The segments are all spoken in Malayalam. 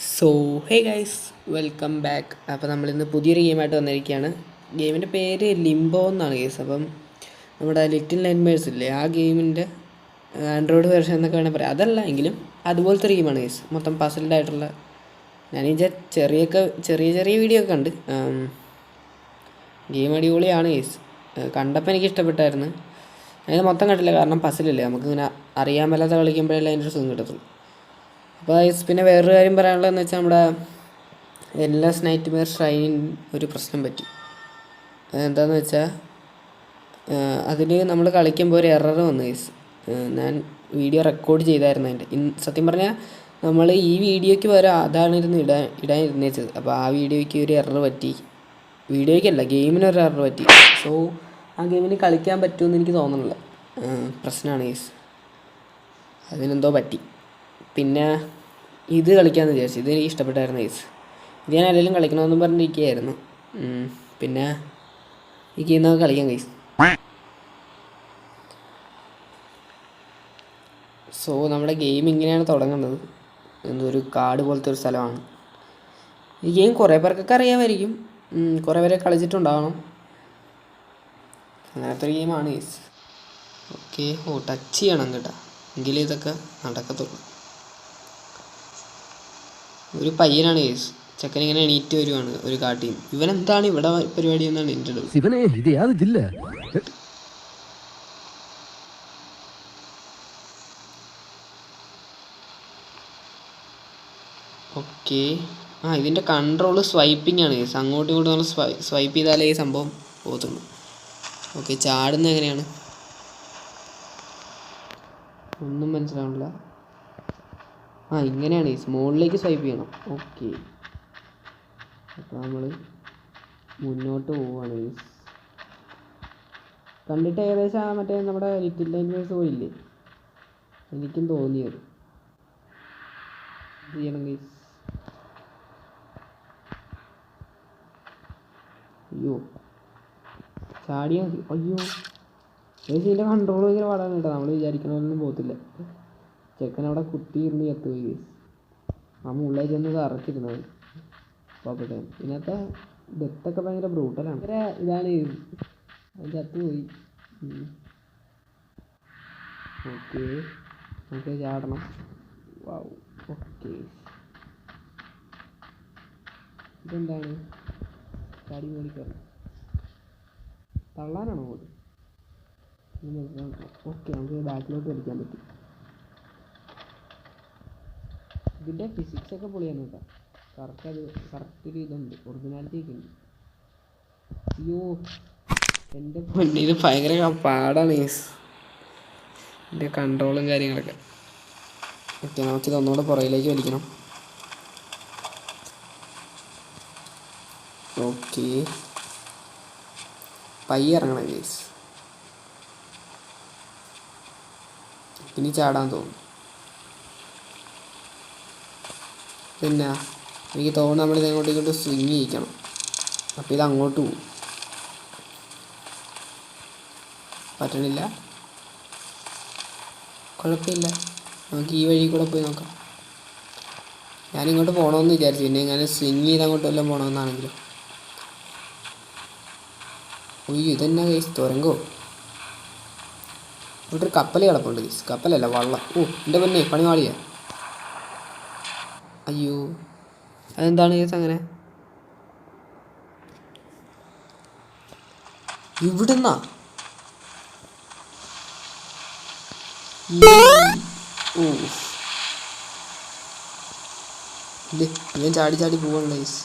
So hey guys, welcome back. അപ്പോൾ നമ്മളിന്ന് പുതിയൊരു ഗെയിമായിട്ട് വന്നിരിക്കുകയാണ്. ഗെയിമിൻ്റെ പേര് ലിംബോ എന്നാണ് ഗൈസ്. അപ്പം നമ്മുടെ ലിറ്റിൽ നൈറ്റ്മെയർസ് ഇല്ലേ, ആ ഗെയിമിൻ്റെ ആൻഡ്രോയിഡ് വെർഷൻ എന്നൊക്കെ വേണമെങ്കിൽ പറയാം. അതല്ല എങ്കിലും അതുപോലത്തെ ഒരു ഗെയിമാണ് ഗൈസ്. മൊത്തം പസിൽഡ് ആയിട്ടുള്ള. ഞാനീ ചെറിയ ചെറിയ വീഡിയോ ഒക്കെ കണ്ട്. ഗെയിം അടിപൊളിയാണ് ഗൈസ്. കണ്ടപ്പോൾ എനിക്ക് ഇഷ്ടപ്പെട്ടായിരുന്നു. ഞാനിത് മൊത്തം കണ്ടില്ല, കാരണം പസിലല്ലേ, നമുക്കിങ്ങനെ അറിയാൻ മേലാതെ കളിക്കുമ്പോഴല്ലേ അതിൻ്റെ ഒരു സുഖം കിട്ടത്തുള്ളൂ. അപ്പോൾ പിന്നെ വേറൊരു കാര്യം പറയാനുള്ളതെന്ന് വെച്ചാൽ നമ്മുടെ എൻലെസ് നൈറ്റ്മെയർ ഷ്രൈനിന് ഒരു പ്രശ്നം പറ്റി. എന്താണെന്ന് വെച്ചാൽ അതിൽ നമ്മൾ കളിക്കുമ്പോൾ ഒരു എറർ വന്നു ഗൈസ്. ഞാൻ വീഡിയോ റെക്കോർഡ് ചെയ്തായിരുന്നു അതിൻ്റെ. സത്യം പറഞ്ഞാൽ നമ്മൾ ഈ വീഡിയോയ്ക്ക് പകരം അതാണ് ഇടാൻ ഇരുന്നേച്ചത്. അപ്പോൾ ആ വീഡിയോയ്ക്ക് ഒരു എറർ പറ്റി. വീഡിയോയ്ക്കല്ല, ഗെയിമിനൊരു എറർ പറ്റി. സോ ആ ഗെയിമിന് കളിക്കാൻ പറ്റുമെന്ന് എനിക്ക് തോന്നുന്നില്ല. പ്രശ്നമാണ് ഗൈസ്, അതിനെന്തോ പറ്റി. പിന്നെ ഇത് കളിക്കാമെന്ന് വിചാരിച്ചു. ഇത് എനിക്ക് ഇഷ്ടപ്പെട്ടായിരുന്നു ഗൈസ്. ഇത് ഞാൻ ആരെങ്കിലും കളിക്കണമെന്നും പറഞ്ഞിരിക്കുകയായിരുന്നു. പിന്നെ ഈ ഗെയിം നമുക്ക് കളിക്കാം ഗൈസ്. സോ നമ്മുടെ ഗെയിം ഇങ്ങനെയാണ് തുടങ്ങുന്നത്. എന്തൊരു കാട് പോലത്തെ ഒരു സ്ഥലമാണ്. ഈ ഗെയിം കുറേ പേർക്കൊക്കെ അറിയാമായിരിക്കും, കുറേ പേരെ കളിച്ചിട്ടുണ്ടാവണം. അങ്ങനത്തെ ഒരു ഗെയിമാണ് ഗൈസ്. ഓക്കെ, ടച്ച് ചെയ്യണം കേട്ടോ, എങ്കിലേ ഇതൊക്കെ നടക്കത്തുള്ളൂ. ഒരു പയ്യനാണ് കേസ്. ചെക്കൻ ഇങ്ങനെ എണീറ്റ് വരുവാണ് ഒരു കാട്ടിൽ. ഇവനെന്താണ് ഇവിടെ പരിപാടി എന്നാണ് എൻ്റെ ഡൗട്ട്. ഓക്കെ, ഇതിൻ്റെ കൺട്രോള് സ്വൈപ്പിംഗ് ആണ് കേസ്. അങ്ങോട്ടും ഇങ്ങോട്ടും നമ്മൾ സ്വൈപ്പ് ചെയ്താലേ ഈ സംഭവം പോകത്തുള്ളൂ. ഓക്കെ, ചാടുന്നത് എങ്ങനെയാണ് ഒന്നും മനസ്സിലാവണില്ല. ഇങ്ങനെയാണ് ഈ മുകളിലേക്ക് സ്വൈപ്പ് ചെയ്യണം. ഓക്കെ, അപ്പോൾ നമ്മൾ മുന്നോട്ട് പോവുകയാണ് ഈ. കണ്ടിട്ട് ഏകദേശം മറ്റേ നമ്മുടെ ലിറ്റിൽ നൈറ്റ്മെയർസ് പോയില്ലേ, എനിക്കും തോന്നിയത്. ഇത് ചെയ്യണം ഗൈസ്. അയ്യോ, ചാടിയാൽ മതി. അയ്യോ ഗൈസ്, ഇതിൻ്റെ കൺട്രോൾ ഭയങ്കര പാടാണ് കേട്ടോ. നമ്മൾ വിചാരിക്കണമൊന്നും പോകത്തില്ല. ചെക്കൻ അവിടെ കുത്തിയിരുന്ന് ചത്തുപോയി ഗൈസ്. ആ മുകളിൽ ചെന്ന് അറച്ചിരുന്നത് പോകട്ടെ. ഇതിനകത്തെ ഡെത്തൊക്കെ ഭയങ്കര ബ്രൂട്ടലാണ്. ഭയങ്കര ഇതാണ്, അത് ചത്തുപോയി. ഓക്കെ, നമുക്ക് ചാടണം. വാവ്, ഓക്കെ. ഇതെന്താണ് ചാടി മേടിക്കണം, തള്ളാനാണോ അങ്ങോട്ട്? ഓക്കെ, നമുക്ക് ബാക്കിലോട്ട് കളിക്കാൻ പറ്റും. ഇതിൻ്റെ ഫിസിക്സൊക്കെ പൊളിയാണ് കേട്ടോ. കറക്റ്റ് ഒരു ഇതുണ്ട്, ഒറിജിനാലിറ്റി ഒക്കെ ഉണ്ട്. അയ്യോ എൻ്റെ പൊന്നെ, ഇത് ഭയങ്കര പാടാണ് ഗൈസ്, ഇതിൻ്റെ കൺട്രോളും കാര്യങ്ങളൊക്കെ. ഓക്കെ, നമുക്കിത് ഒന്നുകൂടെ പുറകിലേക്ക് വലിക്കണം. ഓക്കെ, പയ്യെ ഇറങ്ങണം ഗൈസ്. ഇനി ചാടാൻ തോന്നും. പിന്നെ എനിക്ക് തോന്നുന്നു നമ്മളിത് ഇങ്ങോട്ട് സ്വിങ് ചെയ്യിക്കണം. അപ്പോൾ ഇത് അങ്ങോട്ട് പോകും. പറ്റണില്ല, കുഴപ്പമില്ല, നമുക്ക് ഈ വഴി കൂടെ പോയി നോക്കാം. ഞാനിങ്ങോട്ട് പോകണമെന്ന് വിചാരിച്ചു, പിന്നെ ഞാൻ സ്വിങ് ചെയ്ത് അങ്ങോട്ട് വല്ലതും പോകണമെന്നാണെങ്കിലും. ഉയ്യോ, ഇതെന്നാ കേസ്, തുരങ്കോ? ഇവിടെ ഒരു കപ്പൽ കിടപ്പുണ്ട് കേസ്. കപ്പലല്ല, വള്ളം. എൻ്റെ പൊന്നെ, പണി പാളിയാ. അയ്യോ, അതെന്താണ് കേസ് അങ്ങനെ? ഇവിടുന്നാ? ഞാൻ ചാടി ചാടി പോകണ്ട ഗൈസ്.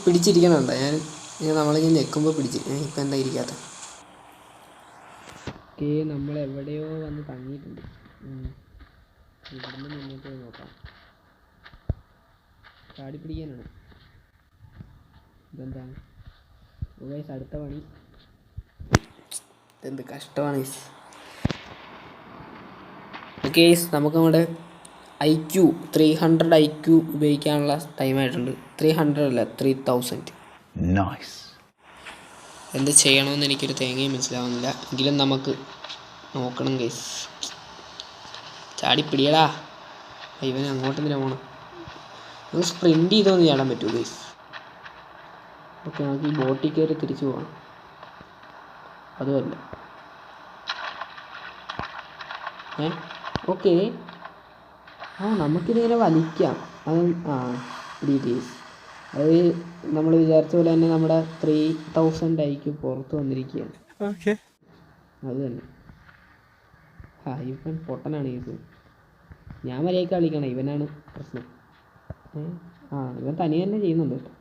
പിടിച്ചിരിക്കണുണ്ടോ ഞാൻ നമ്മളിങ്ങനെ ഞെക്കുമ്പോൾ പിടിച്ച്. ഇപ്പം എന്താ ഇരിക്കാത്ത? ഓക്കെ, നമ്മൾ എവിടെയോ വന്ന് തങ്ങിയിട്ടുണ്ട്. ഇവിടുന്ന് മുന്നോട്ട് പോയി നോക്കാം. ചാടി പിടിക്കാനാണ്. ഇതെന്താണ് ഗൈസ് അടുത്ത പണി? ഇതെന്ത് കഷ്ടമാണ് ഗൈസ്. ഓക്കെ ഗൈസ്, നമുക്ക് നമ്മുടെ IQ 300 IQ ഉപയോഗിക്കാനുള്ള ടൈമായിട്ടുണ്ട്. 300 അല്ല, 3000. എന്ത് ചെയ്യണമെന്ന് എനിക്കൊരു തേങ്ങയും മനസ്സിലാവുന്നില്ല. എങ്കിലും നമുക്ക് നോക്കണം ഗൈസ്. ചാടിപ്പിടിയടാ. ഇവൻ അങ്ങോട്ടെന്തിനാ പോകണം? നമുക്ക് സ്പ്രിൻറ്റ് ചെയ്തൊന്ന് ചാടാൻ പറ്റുമോ ഗൈസ്? ഓക്കെ, നമുക്ക് ഈ ബോട്ടിൽ കയറി തിരിച്ചു പോകാം. അതുമല്ല ഓക്കെ. നമുക്കിതിങ്ങനെ വലിക്കാം. അത് ഡീറ്റെയിൽസ് അത് നമ്മൾ വിചാരിച്ച പോലെ തന്നെ നമ്മുടെ 3000 ആയിരിക്കും പുറത്ത് വന്നിരിക്കുകയാണ്. ഓക്കെ, അത് തന്നെ. ഇവൻ പൊട്ടനാണ് കേസ്. ഞാൻ മര്യാദയ്ക്ക് കളിക്കണം, ഇവനാണ് പ്രശ്നം. ഇവൻ തനിയെ തന്നെ ചെയ്യുന്നുണ്ട് കേട്ടോ.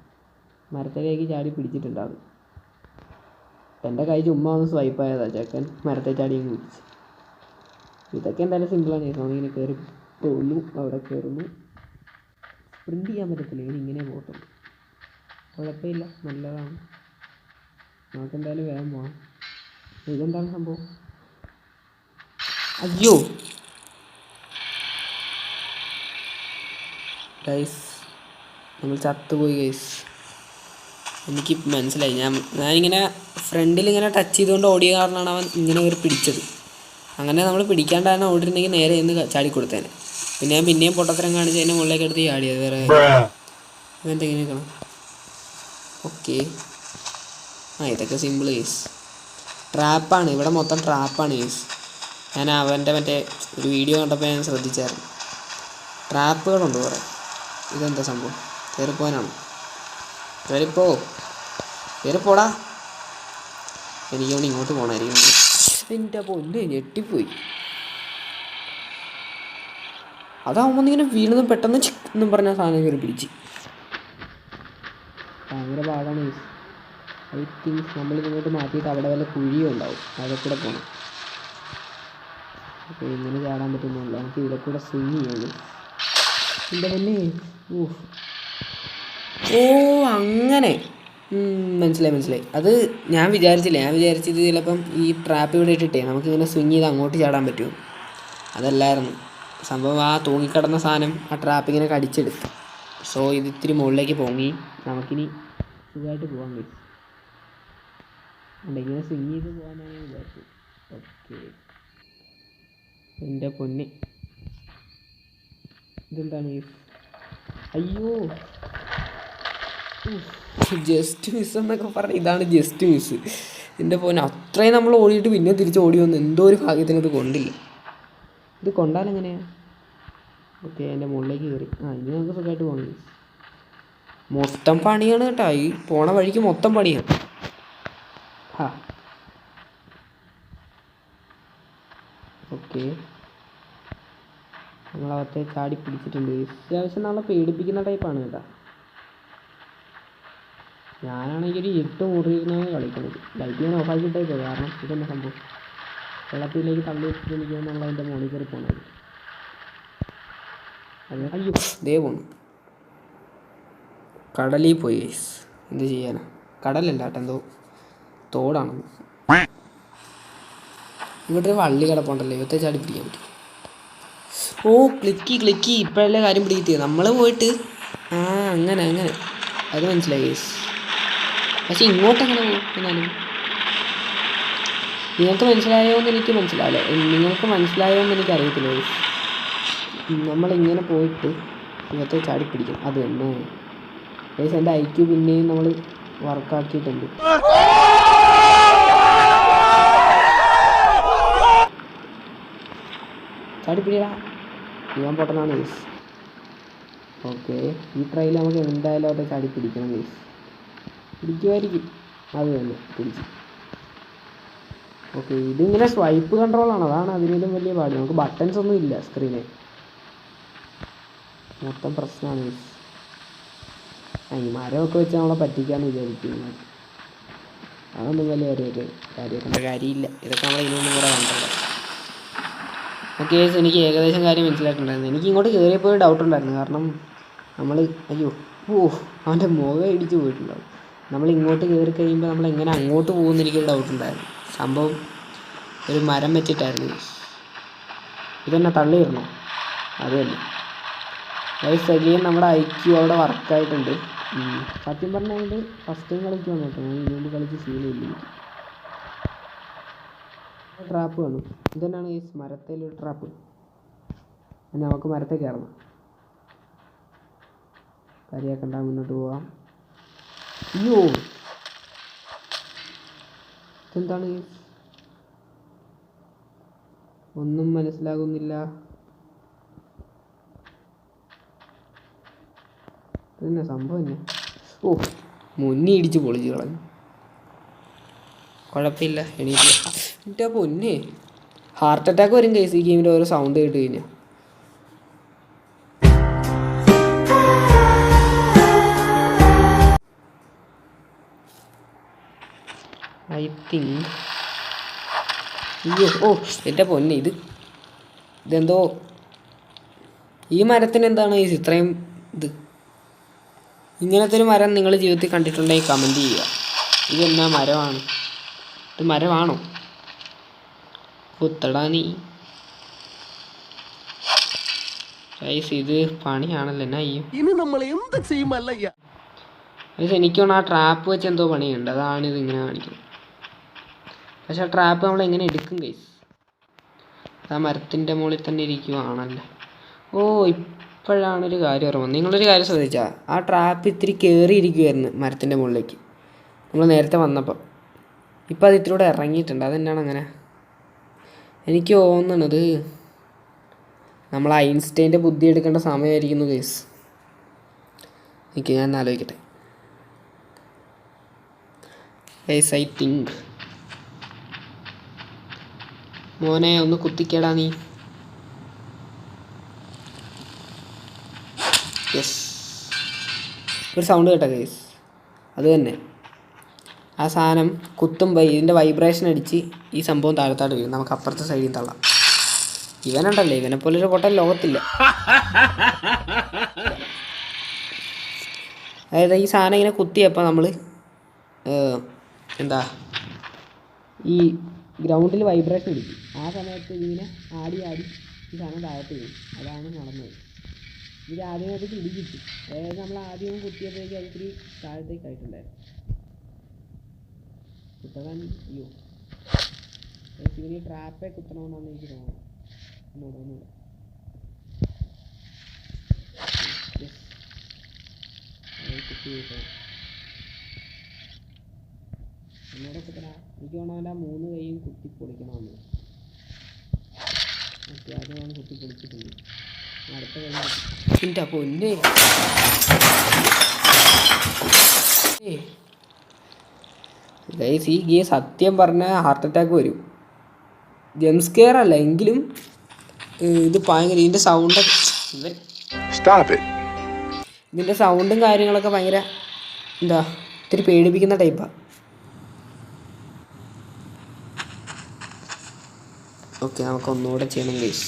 മരത്തിലേക്ക് ചാടി പിടിച്ചിട്ടുണ്ടാകും. എൻ്റെ കൈ ചുമ്മാ ഒന്ന് സ്വൈപ്പായതാണ്, ചെക്കൻ മരത്തെ ചാടി പിടിച്ച്. ഇതൊക്കെ എന്തായാലും സിമ്പിളാണ് കേസ്. നമ്മളിങ്ങനെ കയറി പോകുന്നു, അവിടെ കയറുന്നു. സ്പ്രിൻറ്റ് ചെയ്യാൻ പറ്റത്തില്ല, ഇങ്ങനെ പോകത്തുള്ളൂ. കുഴപ്പമില്ല, നല്ലതാണ്. നമുക്കെന്തായാലും വേഗം പോകാം. ഇതെന്താണ് സംഭവം? അയ്യോ ഗൈസ്, നമ്മൾ ചത്തുപോയി ഗൈസ്. എനിക്ക് മനസ്സിലായി. ഞാനിങ്ങനെ ഫ്രണ്ടിലിങ്ങനെ ടച്ച് ചെയ്തുകൊണ്ട് ഓടിയ കാരണമാണ് അവൻ ഇങ്ങനെ കയറി പിടിച്ചത്. അങ്ങനെ നമ്മൾ പിടിക്കാണ്ടാണ് ഓടിയിരുന്നെങ്കിൽ നേരെ ഇന്ന് ചാടിക്കൊടുത്തേനെ. പിന്നെ ഞാൻ പിന്നെയും പൊട്ടത്തരം കാണിച്ച് അതിൻ്റെ മുകളിലേക്ക് എടുത്ത് ചാടിയത്. വേറെ എന്തെങ്കിലും കാണാം. ഓക്കെ, ഇതൊക്കെ സിമ്പിൾ കേസ്. ട്രാപ്പാണ് ഇവിടെ മൊത്തം, ട്രാപ്പാണ് കേസ്. ഞാൻ അവൻ്റെ ഒരു വീഡിയോ കണ്ടപ്പോൾ ഞാൻ ശ്രദ്ധിച്ചായിരുന്നു. ട്രാപ്പുകളുണ്ട് കുറേ. ഇതെന്താ സംഭവം? കയറിപ്പോകാനാണ്. കയറിപ്പോടാ. എനിക്കവിടെ ഇങ്ങോട്ട് പോകണമായിരിക്കും. എൻ്റെ പൊന്നെ, ഞെട്ടിപ്പോയി. അതാവുമ്പോൾ ഇങ്ങനെ വീണത് പെട്ടെന്ന് എന്നും പറഞ്ഞ സാധനം കയറി പിടിച്ച്. ഭയങ്കര പാടാണ് കേസ്. ഐ തിങ്ക് നമ്മളിങ്ങോട്ട് മാറ്റിയിട്ട് അവിടെ വല്ല കുഴിയും ഉണ്ടാവും, അവിടെ കൂടെ പോകണം. അപ്പോൾ ഇങ്ങനെ ചാടാൻ പറ്റുന്നില്ല. നമുക്ക് ഇവിടെ കൂടെ സ്വിങ് ചെയ്യണം. എൻ്റെ പൊന്നെ. അങ്ങനെ മനസ്സിലായി. അത് ഞാൻ വിചാരിച്ചില്ല. ഞാൻ വിചാരിച്ചത് ചിലപ്പം ഈ ട്രാപ്പ് ഇവിടെ ഇട്ടിട്ടേ നമുക്കിങ്ങനെ സ്വിങ് ചെയ്ത് അങ്ങോട്ട് ചാടാൻ പറ്റും. അതല്ലായിരുന്നു സംഭവം. തൂങ്ങിക്കിടന്ന സാധനം ആ ട്രാപ്പിങ്ങനെ കടിച്ചെടുത്തു. സോ ഇത് ഇത്തിരി മുകളിലേക്ക് പൊങ്ങി നമുക്കിനി സുഖമായിട്ട് പോകാൻ പറ്റും. ഇങ്ങനെ സ്വിങ് ചെയ്ത് പോകാനാണ് വിചാരിച്ചത്. ഓക്കെ, എൻ്റെ പൊന്നെ. ഇതെന്താണ്? അയ്യോ, ജസ്റ്റ് മിസ് എന്നൊക്കെ പറഞ്ഞാൽ ഇതാണ് ജസ്റ്റ് മിസ്. എൻ്റെ പൊന്നെ, അത്രയും നമ്മൾ ഓടിയിട്ട് പിന്നെ തിരിച്ച് ഓടി വന്നു. എന്തോ ഒരു ഭാഗ്യത്തിന് ഇത് കൊണ്ടില്ല. ഇത് കൊണ്ടാലെങ്ങനെയാണ്? ഓക്കെ, എൻ്റെ മുകളിലേക്ക് കയറി. ഇനി നമുക്ക് സുഖമായിട്ട് പോകണം. മൊത്തം പണിയാണ് കേട്ടോ. ഈ പോണ വഴിക്ക് മൊത്തം പണിയാണ്. ഓക്കെ, നമ്മളകത്തെ ചാടി പിടിച്ചിട്ടുണ്ട്. അത്യാവശ്യം നമ്മളെ പേടിപ്പിക്കുന്ന ടൈപ്പാണ് കേട്ടോ. ഞാനാണെങ്കിൽ ഒരു 8 മുറിയിരുന്നാണ് കളിക്കുന്നത്. ലൈറ്റ് ഞാൻ ഓഫാക്കിയിട്ടേക്കോ, കാരണം ഇതെന്നെ സംഭവം. വെള്ളത്തിലേക്ക് തള്ളി വെച്ചിട്ട് എനിക്ക് നമ്മളതിൻ്റെ മുകളിൽ കയറി പോകണത്. അയ്യോ, ദേ പോണു. കടലിൽ പോയി. എന്ത് ചെയ്യാനാ? കടലല്ല കേട്ടോ, എന്തോ തോടാണ്. ഇവിടെ ഒരു വള്ളി കിടപ്പുണ്ടല്ലോ, ഇവത്തെ ചാടി പിടിക്കാൻ പറ്റും. ക്ലിക്കി ഇപ്പോഴല്ലേ കാര്യം പിടിക്കിട്ടിയത്. നമ്മൾ പോയിട്ട് അങ്ങനെ അത് മനസ്സിലായി. പക്ഷെ ഇങ്ങോട്ടെങ്ങനെ പോകും? എന്നാലും നിങ്ങൾക്ക് മനസ്സിലായോന്ന് എനിക്ക് മനസ്സിലാവില്ല. നിങ്ങൾക്ക് മനസ്സിലായോന്ന് എനിക്കറിയത്തില്ല. നമ്മളിങ്ങനെ പോയിട്ട് ഇവത്തെ ചാടി പിടിക്കും. അത് തന്നെ എൻ്റെ IQ പിന്നെയും നമ്മൾ വർക്കാക്കിയിട്ടുണ്ട്. ചാടി പിടിയടാ. ഇവൻ പൊട്ടനാണ് ഗൈസ്. ഓക്കെ, ഈ ട്രയൽ നമുക്ക് എന്തായാലും അവിടെ ചാടി പിടിക്കണം ഗൈസ്. പിടിക്കുമായിരിക്കും. അത് തന്നെ പിടിച്ചു. ഓക്കെ, ഇതിങ്ങനെ സ്വൈപ്പ് കൺട്രോളാണ്. അതാണ് അതിനേലും വലിയ പാട്. നമുക്ക് ബട്ടൺസ് ഒന്നും ഇല്ല സ്ക്രീനിൽ. മൊത്തം പ്രശ്നമാണ് ഗൈസ്. ഈ മരമൊക്കെ വെച്ച് നമ്മളെ പറ്റിക്കാന്ന് വിചാരിക്കുന്നത്. അതൊന്നും വലിയ കാര്യമില്ല. ഇതൊക്കെ നമ്മൾ ഇതിനൊന്നും കൂടെ കണ്ടല്ലോ. ഓക്കെ, എനിക്ക് ഏകദേശം കാര്യം മനസ്സിലായിട്ടുണ്ടായിരുന്നു. എനിക്ക് ഇങ്ങോട്ട് കയറിയപ്പോൾ ഡൗട്ടുണ്ടായിരുന്നു. കാരണം നമ്മൾ അവൻ്റെ മുഖം ഇടിച്ച് പോയിട്ടുണ്ടാവും. നമ്മൾ ഇങ്ങോട്ട് കയറി കഴിയുമ്പോൾ നമ്മൾ എങ്ങനെ അങ്ങോട്ട് പോകുമെന്ന് എനിക്കൊരു ഡൗട്ടുണ്ടായിരുന്നു. സംഭവം ഒരു മരം വെച്ചിട്ടായിരുന്നു. ഇതെന്നെ തള്ളി വരണോ? അത് തന്നെ സെഗിയും നമ്മുടെ IQ അവിടെ വർക്കായിട്ടുണ്ട്. സത്യം പറഞ്ഞാൽ ഫസ്റ്റ് ടൈം കളിക്കുവാണ് കേട്ടോ. ഞാൻ ഇതിനു കളിച്ച് ശീലമില്ല. ട്രാപ്പ് കാണും. ഇതന്നെയാണ് ഈ മരത്തിലൊരു ട്രാപ്പ്. നമുക്ക് മരത്തിൽ കയറണം. കാര്യമാക്കണ്ട, മുന്നോട്ട് പോവാം. അയ്യോ ഇതെന്താണ്? ഒന്നും മനസ്സിലാകുന്നില്ല. ഇതന്നെ സംഭവം തന്നെ. ഓ മുന്നി ഇടിച്ച് പൊളിച്ച് കളഞ്ഞു. കുഴപ്പമില്ല, എണീറ്റ്. എൻ്റെ പൊന്നെ, ഹാർട്ട് അറ്റാക്ക് വരും കേസ് ഈ ഗെയിമിൻ്റെ ഓരോ സൗണ്ട് കേട്ട് കഴിഞ്ഞാൽ. ഐ തിങ്ക് അയ്യോ ഓ എൻ്റെ പൊന്നെ, ഇതെന്തോ ഈ മരത്തിന് എന്താണ് ഇത്രയും ഇത്? ഇങ്ങനത്തെ ഒരു മരം നിങ്ങൾ ജീവിതത്തിൽ കണ്ടിട്ടുണ്ടെങ്കിൽ കമൻറ്റ് ചെയ്യുക. ഇതെന്നാ മരമാണ്? ഇത് മരമാണോ? കുത്തടാ നീ. ഇത് പണിയാണല്ലോ, എന്നാ ചെയ്യും? ഇനി നമ്മൾ എന്ത് ചെയ്യുമല്ലയ്യ? എനിക്കാണ് ആ ട്രാപ്പ് വെച്ച് എന്തോ പണിയുണ്ട്, അതാണ് ഇതിങ്ങനെ കാണിക്കുന്നത്. പക്ഷെ ആ ട്രാപ്പ് നമ്മൾ എങ്ങനെ എടുക്കും ഗൈസ്? ആ മരത്തിൻ്റെ മുകളിൽ തന്നെ ഇരിക്കുവാണല്ലേ. ഓ ഇപ്പോഴാണൊരു കാര്യം ഓർമ്മ. നിങ്ങളൊരു കാര്യം ശ്രദ്ധിച്ചാൽ ആ ട്രാപ്പ് ഇത്തിരി കയറിയിരിക്കുമായിരുന്നു മരത്തിൻ്റെ മുകളിലേക്ക് നമ്മൾ നേരത്തെ വന്നപ്പോൾ. ഇപ്പം അത് ഇത്തിരി കൂടെ ഇറങ്ങിയിട്ടുണ്ട്. അതെന്നാണ് അങ്ങനെ? എനിക്ക് തോന്നണത് നമ്മൾ ഐൻസ്റ്റൈൻ്റെ ബുദ്ധി എടുക്കേണ്ട സമയമായിരിക്കുന്നു ഗൈസ്. ഞാൻ ആലോചിക്കട്ടെ ഗൈസ്. ഐ തിങ്ക് മോനെ ഒന്ന് കുത്തിക്കേടാ നീ. യെസ്, ഒരു സൗണ്ട് കേട്ടോ ഗൈസ്. അത് തന്നെ ആ സാധനം കുത്തുമ്പോൾ ഇതിൻ്റെ വൈബ്രേഷൻ അടിച്ച് ഈ സംഭവം താഴത്താട് വീഴും. നമുക്ക് അപ്പുറത്തെ സൈഡിൽ തള്ളാം. ഇവനുണ്ടല്ലേ, ഇവനെ പോലൊരു പൊട്ടൻ ലോകത്തില്ല. അതായത് ഈ സാധനം ഇങ്ങനെ കുത്തിയപ്പോൾ നമ്മൾ എന്താ ഈ ഗ്രൗണ്ടിൽ വൈബ്രേഷൻ അടിക്കും. ആ സമയത്ത് ഇതിങ്ങനെ ആടി ഈ സാധനം താഴത്ത് വീഴും. അതാണ് നടന്നത്. ഇത് ആദ്യമേക്ക് ഇടിക്കിച്ചു. അതായത് നമ്മൾ ആദ്യം കുത്തിയപ്പോഴേക്കും അത് ഇത്തിരി താഴത്തേക്ക് ആയിട്ടുണ്ടായിരുന്നു. കുത്തകാൻ അയ്യോ ഇവന് ട്രാപ്പേ കുത്തണമെന്നാണ് എനിക്ക് തോന്നുന്നത്. ഒന്നുകൂടെ കുത്തി കിട്ടോ ഒന്നുകൂടെ കുത്തടാ. എനിക്ക് വേണമെങ്കിൽ ആ 3 കൈയും കുത്തി പൊളിക്കണമെന്ന്. അത്യാവശ്യമാണ് കുത്തി പൊളിച്ചിട്ടുണ്ട്. അടുത്ത കൈ എൻ്റെ പൊന്നെ. ഗൈസ് ഈ ഗെയിം സത്യം പറഞ്ഞാൽ ഹാർട്ട് അറ്റാക്ക് വരും. ജംസ്കെയർ അല്ല എങ്കിലും ഇത് ഭയങ്കര ഇതിൻ്റെ സൗണ്ടൊക്കെ ഇതിൻ്റെ സൗണ്ടും കാര്യങ്ങളൊക്കെ ഭയങ്കര എന്താ ഇത്തിരി പേടിപ്പിക്കുന്ന ടൈപ്പാണ്. ഓക്കെ, നമുക്ക് ഒന്നുകൂടെ ചെയ്യണം ഗൈസ്.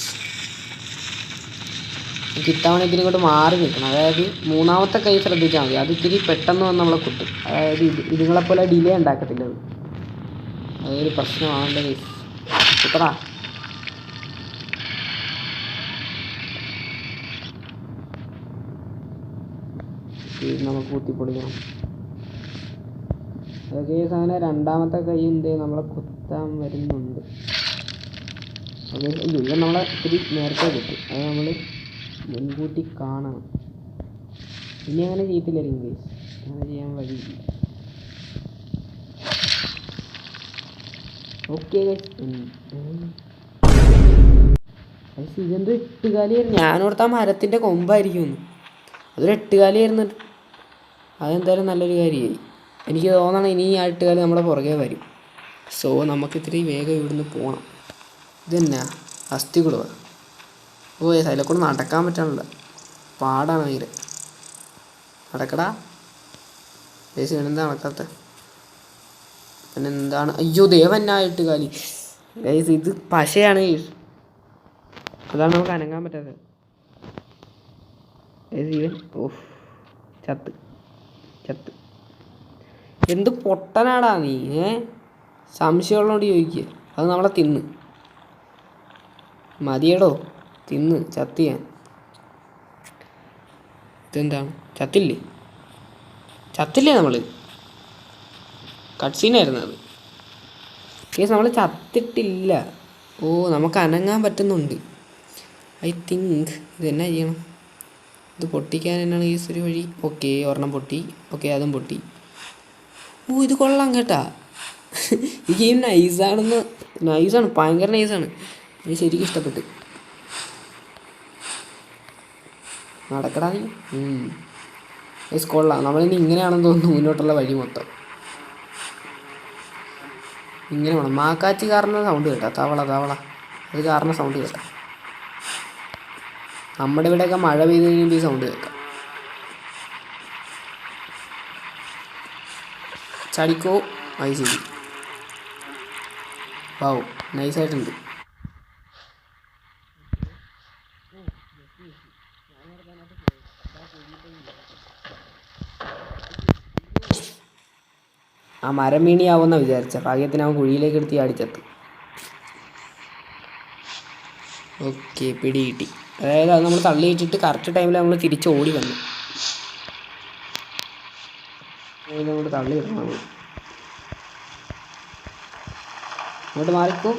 നമുക്ക് ഇത്തവണ ഇതിനിങ്ങോട്ട് മാറി നിൽക്കണം. അതായത് 3ാമത്തെ കൈ ശ്രദ്ധിച്ചാൽ മതി. അത് ഇത്തിരി പെട്ടെന്ന് വന്ന് നമ്മളെ കുത്തും. അതായത് ഇതുങ്ങളെപ്പോലെ ഡിലേ ഉണ്ടാക്കത്തില്ല. അതൊരു പ്രശ്നമാണല്ലോ ഗൈസ്. കുത്തടാ. നമുക്ക് കുത്തിപ്പൊളിക്കണം. അതൊക്കെ ഈ സാധനം 2ാമത്തെ കൈ എന്ത് നമ്മളെ കുത്താൻ വരുന്നുണ്ട്. അത് ഇവൻ നമ്മളെ ഇത്തിരി നേരത്തെ കുത്തും. അത് നമ്മൾ മുൻകൂട്ടി കാണണം. ഇനി അങ്ങനെ ചെയ്യത്തില്ലായിരിക്കും ഗൈസ്. അങ്ങനെ ചെയ്യാൻ വഴിയില്ല. Okay guys. ഇതെന്തോ 8കാലിയായിരുന്നു. ഞാനോർത്താ മരത്തിൻ്റെ കൊമ്പായിരിക്കുമെന്ന്. അതൊരു 8കാലിയായിരുന്നു. അതെന്തായാലും നല്ലൊരു കാര്യമായി. എനിക്ക് തോന്നണം ഇനി ആ 8കാലി നമ്മളെ പുറകെ വരും. സോ നമുക്കിത്തിരി വേഗം ഇവിടുന്ന് പോകണം. ഇതെന്നാ അസ്ഥികുളവാ. ഓ അതിലെ കൂടെ നടക്കാൻ പറ്റാനുള്ള പാടാണ് ഭയങ്കര. നടക്കടാ ഗൈസ്. ഇവനെന്താ നടക്കാത്ത? പിന്നെ എന്താണ്? അയ്യോ ദേവന്നാ 8കാലി ഗൈസ്. ഇത് പശയാണ് ഗൈസ്. അതാണ് നമുക്ക് അനങ്ങാൻ പറ്റാത്തത് ഗൈസ്. ഇവൻ ഓഫ് ചത്ത്. എന്ത് പൊട്ടനാടാ നീ? സംശയമുള്ളതുകൊണ്ട് ചോദിക്കുക. അത് നമ്മളെ തിന്ന് മതിയടോ. തിന്ന് ചത്ത് ഞാൻ. ഇതെന്താണ്? ചത്തില്ലേ നമ്മൾ? കട്ട് സീനായിരുന്നു അത് കേസ്. നമ്മൾ ചത്തിട്ടില്ല. ഓ നമുക്ക് അനങ്ങാൻ പറ്റുന്നുണ്ട്. ഐ തിങ്ക് ഇതെന്നാ ചെയ്യണം? ഇത് പൊട്ടിക്കാൻ എന്നാണ് കേസ് ഒരു വഴി. ഓക്കെ, ഒരെണ്ണം പൊട്ടി. ഓക്കെ, അതും പൊട്ടി. ഓ, ഇത് കൊള്ളാം കേട്ടാ. ഈ ഗെയിം നൈസാണ്, ഭയങ്കര നൈസാണ്. എനിക്ക് ശരിക്കും ഇഷ്ടപ്പെട്ട്. നടക്കടാ നീ. കൊള്ളാം. നമ്മളിനി ഇങ്ങനെയാണെന്ന് തോന്നുന്നു മുന്നോട്ടുള്ള വഴി മൊത്തം. ഇങ്ങനെ വേണം. മാക്കാച്ചി കാരണം സൗണ്ട് കേട്ടാ. തവള അത് കാരണം സൗണ്ട് കേട്ടാ. നമ്മുടെ ഇവിടെയൊക്കെ മഴ പെയ്ത് കഴിയുമ്പോൾ ഈ സൗണ്ട് കേൾക്കാം. ചടിക്കോ. അത് ശരി. വാവ്, നൈസായിട്ടുണ്ട്. ആ മരം വീണിയാവുമെന്ന വിചാരിച്ച. ഭാഗ്യത്തിന് അവൻ കുഴിയിലേക്ക് എടുത്ത് ചാടിച്ചെത്തും. ഓക്കെ, പിടി കിട്ടി. അതായത് അത് നമ്മൾ തള്ളി വെച്ചിട്ട് കറക്റ്റ് ടൈമിൽ നമ്മൾ തിരിച്ച് ഓടി വന്നു. നമ്മൾ തള്ളി ഇടണം. നമ്മൾ അങ്ങോട്ട് മാറിക്കോ.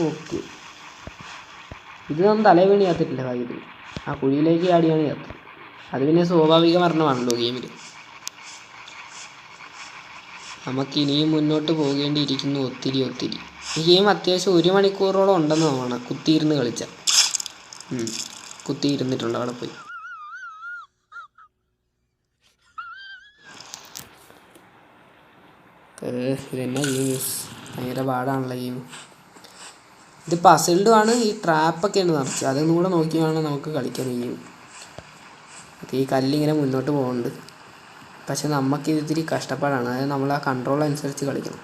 ഓക്കെ, ഇത് നമ്മൾ തലേ വീണി ചത്തിട്ടില്ല ഭാഗ്യത്തിന്. ആ കുഴിയിലേക്ക് ചാടിയാണ് ചത്തത്. അത് പിന്നെ സ്വാഭാവിക മരണമാണല്ലോ ഗെയിമിൽ. നമുക്ക് ഇനിയും മുന്നോട്ട് പോകേണ്ടിയിരിക്കുന്നു ഒത്തിരി. ഈ ഗെയിം അത്യാവശ്യം 1 മണിക്കൂറോളം ഉണ്ടെന്ന് തോന്നണം കുത്തിയിരുന്ന് കളിച്ച. കുത്തിയിരുന്നിട്ടുണ്ട് അവിടെ പോയി. ഇതെന്നാ ഗെയിം? ഭയങ്കര പാടാണല്ലോ ഗെയിം. ഇത് പസിൽഡുമാണ്. ഈ ട്രാപ്പൊക്കെയാണ് നിറച്ച്. അതൊന്നും കൂടെ നോക്കി വേണം നമുക്ക് കളിക്കാൻ ഈ ഗെയിം. ഈ കല്ലിങ്ങനെ മുന്നോട്ട് പോകുന്നുണ്ട്. പക്ഷെ നമുക്കിത് ഇത്തിരി കഷ്ടപ്പാടാണ്. അതായത് നമ്മൾ ആ കൺട്രോൾ അനുസരിച്ച് കളിക്കണം.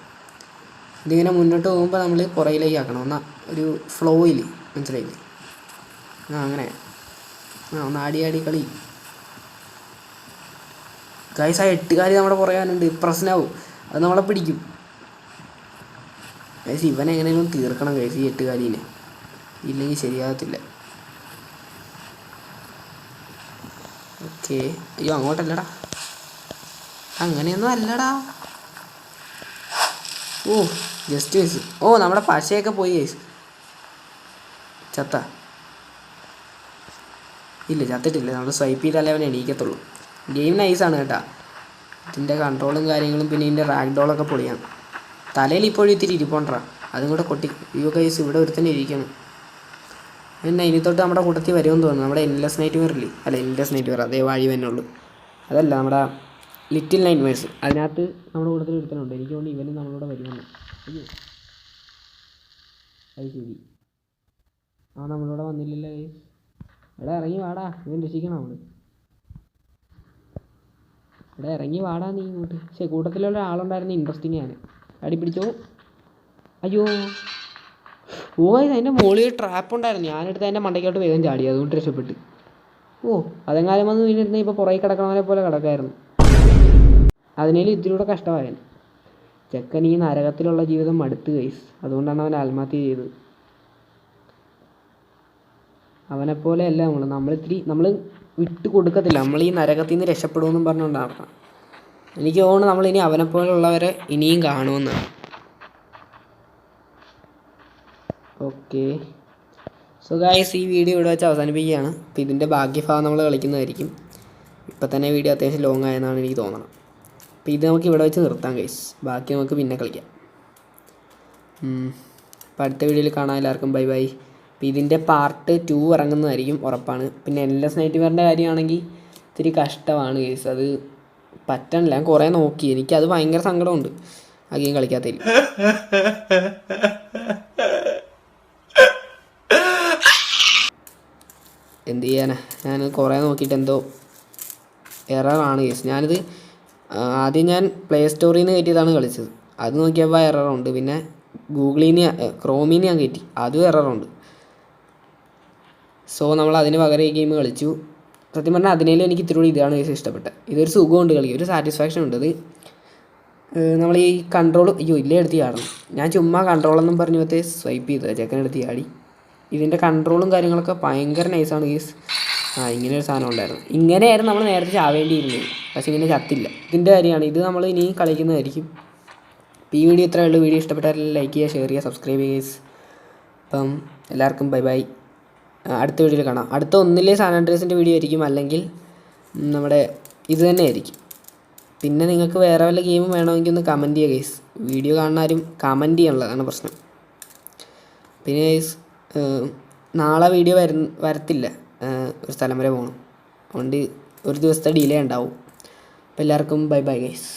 ഇതിങ്ങനെ മുന്നോട്ട് പോകുമ്പോൾ നമ്മൾ പുറയിലേക്ക് ആക്കണം. ഒരു ഫ്ലോയിൽ, മനസ്സിലായില്ലേ? അങ്ങനെ ഒന്ന് ആടി കളി. ഗൈസ്, ആ 8 കാലി നമ്മുടെ പുറകാനുണ്ട്. പ്രശ്നമാവും, അത് നമ്മളെ പിടിക്കും. ഗൈസ്, ഇവനെ എങ്ങനെയും തീർക്കണം ഗൈസ്, ഈ 8 കാലിനെ. ഇല്ലെങ്കിൽ ശരിയാകത്തില്ല. ഓക്കെ. അയ്യോ, അങ്ങോട്ടല്ലടാ, അങ്ങനെയൊന്നും അല്ലടാ. ഓ, ജസ്റ്റ് മിസ്. ഓ, നമ്മുടെ പശയൊക്കെ പോയി ഗൈസ്. ചത്ത? ഇല്ല, ചത്തിട്ടില്ല. നമ്മൾ സ്വൈപ്പ് ചെയ്താലേ അവൻ എണീക്കത്തുള്ളൂ. ഗെയിം നൈസാണ് കേട്ടാ. ഇതിൻ്റെ കൺട്രോളും കാര്യങ്ങളും പിന്നെ ഇതിൻ്റെ റാഗ് ഡോളൊക്കെ പൊളിയാണ്. തലയിൽ ഇപ്പോഴും ഇത്തിരി ഇരിപ്പുണ്ടാ. അതും കൂടെ കൊട്ടി. അയ്യോ ഗൈസ്, ഇവിടെ ഒരുത്തന്നെ ഇരിക്കണം. പിന്നെ ഇനി തൊട്ട് നമ്മുടെ കൂട്ടത്തിൽ വരുമെന്ന് തോന്നുന്നു. നമ്മുടെ എൻലെസ് നൈറ്റ് വെയറില്ലേ? അല്ല, എൻലെസ് നൈറ്റ് വെയർ അതേ വഴി തന്നെ ഉള്ളൂ. അതല്ല, നമ്മുടെ ലിറ്റിൽ നൈറ്റ്മെയർസ്. അതിനകത്ത് നമ്മുടെ കൂട്ടത്തിൽ ഒരുത്തനുണ്ട്. എനിക്ക് തോന്നുന്നു ഇവനും നമ്മളോട് വരുമെന്ന്. അയ്യോ, അത് ശരി. ആ, നമ്മളോട് വന്നില്ലല്ലോ ഗൈസ്. എടാ, ഇറങ്ങി വാടാ, ഇവൻ രക്ഷിക്കണം നമ്മൾ. എടാ, ഇറങ്ങി വാടാ നീ ഇങ്ങോട്ട്. പക്ഷേ കൂട്ടത്തിലുള്ള ആളുണ്ടായിരുന്നു, ഇൻട്രസ്റ്റിംഗ് ആണ്. അടി പിടിച്ചോ. അയ്യോ, ഓ ഗൈസ്, അതിൻ്റെ മുകളിൽ ട്രാപ്പ് ഉണ്ടായിരുന്നു. ഞാനെടുത്ത് അതിൻ്റെ മണ്ടയ്ക്കോട്ട് വേഗം ചാടി, അതുകൊണ്ട് രക്ഷപ്പെട്ട്. ഓ, അതെങ്ങാനും വന്ന് വീണിരുന്നാൽ ഇപ്പോൾ പുറകെ കിടക്കണവനെ പോലെ കിടക്കായിരുന്നു. അതിനേലും ഇതിലൂടെ കഷ്ടമായാൽ. ചെക്കൻ ഈ നരകത്തിലുള്ള ജീവിതം മടുത്ത് ഗൈസ്. അതുകൊണ്ടാണ് അവൻ ആത്മഹത്യ ചെയ്തത്. അവനെപ്പോലെയല്ല നമ്മൾ വിട്ട് കൊടുക്കത്തില്ല. നമ്മൾ ഈ നരകത്തിൽ നിന്ന് രക്ഷപ്പെടുമെന്നും പറഞ്ഞുകൊണ്ടാണ്. എനിക്ക് തോന്നുന്നു നമ്മളിനി അവനെപ്പോലുള്ളവരെ ഇനിയും കാണുമെന്നാണ്. ഓക്കെ, സോ ഗൈസ്, ഈ വീഡിയോ ഇവിടെ വെച്ച് അവസാനിപ്പിക്കുകയാണ്. അപ്പോൾ ഇതിൻ്റെ ബാക്കി ഭാഗം നമ്മൾ കളിക്കുന്നതായിരിക്കും. ഇപ്പം തന്നെ വീഡിയോ അത്യാവശ്യം ലോങ് ആയെന്നാണ് എനിക്ക് തോന്നുന്നത്. അപ്പോൾ ഇത് നമുക്ക് ഇവിടെ വെച്ച് നിർത്താം ഗൈസ്. ബാക്കി നമുക്ക് പിന്നെ കളിക്കാം. അപ്പോൾ അടുത്ത വീഡിയോയിൽ കാണാം. എല്ലാവർക്കും ബൈ ബൈ. അപ്പോൾ ഇതിൻ്റെ പാർട്ട് 2 ഇറങ്ങുന്നതായിരിക്കും, ഉറപ്പാണ്. പിന്നെ എൻലെസ് നൈറ്റ് വെയറിൻ്റെ കാര്യമാണെങ്കിൽ ഇത്തിരി കഷ്ടമാണ് ഗൈസ്. അത് പറ്റണില്ല. ഞാൻ കുറേ നോക്കി. എനിക്കത് ഭയങ്കര സങ്കടമുണ്ട് ആ ഗെയിം കളിക്കാത്തതിൽ. എന്ത് ചെയ്യാനാ, ഞാൻ കുറേ നോക്കിയിട്ട് എന്തോ എററാണ് കേസ്. ഞാനിത് ആദ്യം ഞാൻ പ്ലേ സ്റ്റോറിൽ നിന്ന് കയറ്റിയതാണ് കളിച്ചത്. അത് നോക്കിയപ്പോൾ എററുണ്ട്. പിന്നെ ഗൂഗിളിൽ നിന്ന് ക്രോമിൽ നിന്ന് ഞാൻ കയറ്റി, അതും എററുണ്ട്. സോ നമ്മൾ അതിന് പകരം ഈ ഗെയിം കളിച്ചു. സത്യം പറഞ്ഞാൽ അതിനേലും എനിക്ക് ഇത്തിരി കൂടി ഇതാണ് കേസ് ഇഷ്ടപ്പെട്ടത്. ഇതൊരു സുഖമുണ്ട് കളിക്കും, ഒരു സാറ്റിസ്ഫാക്ഷൻ ഉണ്ട്. അത് നമ്മൾ ഈ കൺട്രോൾ, അയ്യോ ഇല്ലേ എടുത്ത് ചാടണം. ഞാൻ ചുമ്മാ കൺട്രോളെന്നും പറഞ്ഞു മറ്റേ സ്വൈപ്പ് ചെയ്തത്, ചെക്കനെടുത്ത് ചാടി. ഇതിൻ്റെ കൺട്രോളും കാര്യങ്ങളൊക്കെ ഭയങ്കര നൈസാണ് ഗീസ്. ഇങ്ങനെ ഒരു സാധനം ഉണ്ടായിരുന്നു. ഇങ്ങനെയായിരുന്നു നമ്മൾ നേരത്തെ ചാവേണ്ടിയിരുന്നത്. പക്ഷേ ഇങ്ങനെ ചത്തില്ല. ഇതിൻ്റെ കാര്യമാണ്. ഇത് നമ്മൾ ഇനിയും കളിക്കുന്നതായിരിക്കും. അപ്പോൾ ഈ വീഡിയോ ഇത്രയേ ഉള്ളൂ. വീഡിയോ ഇഷ്ടപ്പെട്ടാൽ ലൈക്ക് ചെയ്യുക, ഷെയർ ചെയ്യുക, സബ്സ്ക്രൈബ് ചെയ്യുക. അപ്പം എല്ലാവർക്കും ബൈ ബൈ. അടുത്ത വീഡിയോയിൽ കാണാം. അടുത്ത ഒന്നില്ലേ സാൻ ആൻഡ്രിയാസിൻ്റെ വീഡിയോ ആയിരിക്കും, അല്ലെങ്കിൽ നമ്മുടെ ഇത് തന്നെ ആയിരിക്കും. പിന്നെ നിങ്ങൾക്ക് വേറെ വല്ല ഗെയിമും വേണമെങ്കിൽ ഒന്ന് കമൻറ്റ് ചെയ്യുക ഗൈസ്. വീഡിയോ കാണുന്ന ആരും കമൻറ്റ് ചെയ്യാനുള്ളതാണ് പ്രശ്നം. പിന്നെ ഗൈസ് നാളെ വീഡിയോ വരത്തില്ല, ഒരു സ്ഥലം വരെ പോകണം. അതുകൊണ്ട് ഒരു ദിവസത്തെ ഡിലേ ഉണ്ടാവും. അപ്പോൾ എല്ലാവർക്കും ബൈ ബൈ ഗൈസ്.